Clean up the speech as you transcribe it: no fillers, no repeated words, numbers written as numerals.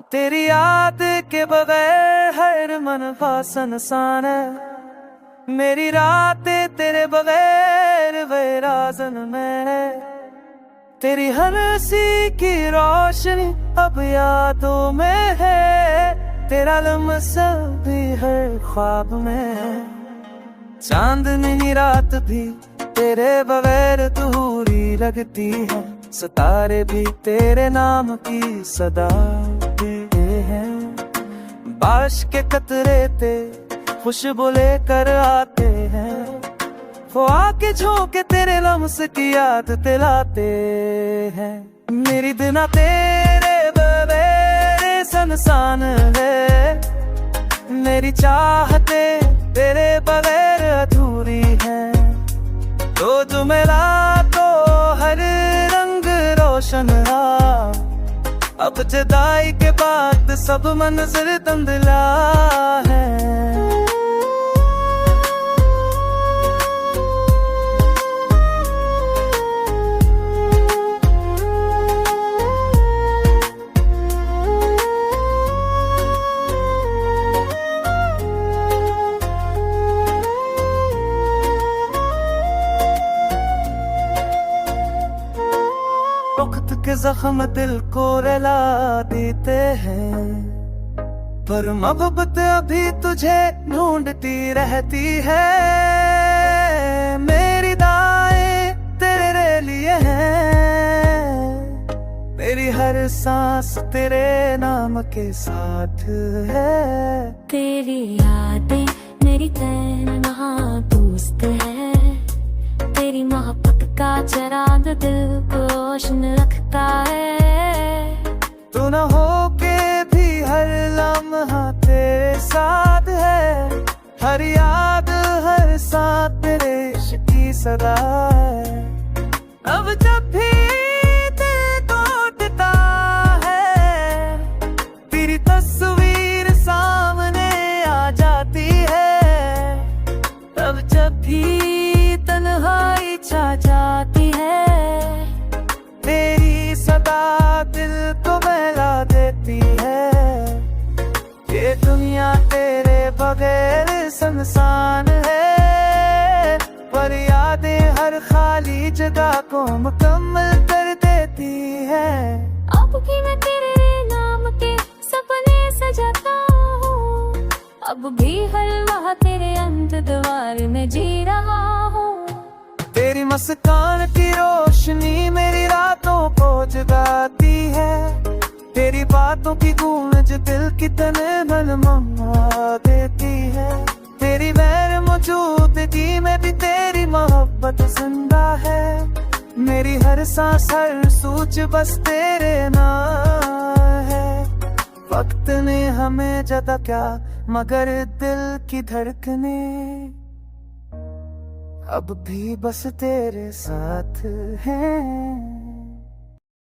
तेरी याद के बगैर हर मन सुनसान है। मेरी रातें तेरे बगैर वैराजन में है। तेरी हंसी की रोशनी अब यादों में है। तेरा लम्हा भी हर ख्वाब में है। चांदनी रात भी तेरे बगैर अधूरी लगती है। सितारे भी तेरे नाम की सदा देते हैं। बारिश के कतरे ते खुशबू लेकर आते हैं। वो आके झोंके तेरे लम्स की याद दिलाते हैं। मेरी दिना तेरे बगैर सुनसान है। मेरी चाहते तेरे बगैर अधूरी है। तो जो मिला तो हर रंग रोशन रहा। अब जुदाई के बाद सब मंज़िल धुंधला है। वक्त के जख्म दिल को रुला देते हैं। पर मोहब्बत अभी तुझे ढूंढती रहती है। मेरी दाएं तेरे लिए हैं। मेरी हर सांस तेरे नाम के साथ है। तेरी यादें मेरी तन्हा दोस्त है। तेरी मोहब्बत का चराग दिल को रोशन रखता है। तू न हो के भी हर लम्हा तेरे साथ है। हर याद हर साथ तेरे इश्क की सदा है। अब जब भी दिल टूटता है तेरी तस्वीर सामने आ जाती है। अब जब भी तन्हाई छा जाती है तेरी सदा दिल को बहला देती है। ये दुनिया तेरे बगैर सुनसान है। पर यादें हर खाली जगह को मुकम्मल कर देती है। अब भी मैं तेरे नाम के सपने सजाता हूँ। अब भी हर वह तेरे इंतज़ार में जी रहा हूँ। तेरी मुस्कान की रोशनी मेरी रातों को जगाती है। तेरी बातों की गूंज दिल की तन ममा देती है। तेरी गैर मौजूदगी में भी तेरी मोहब्बत जिंदा है। मेरी हर सांस हर सूझ बस तेरे नाम है। वक्त ने हमें जदा क्या मगर दिल की धड़कने अब भी बस तेरे साथ हैं।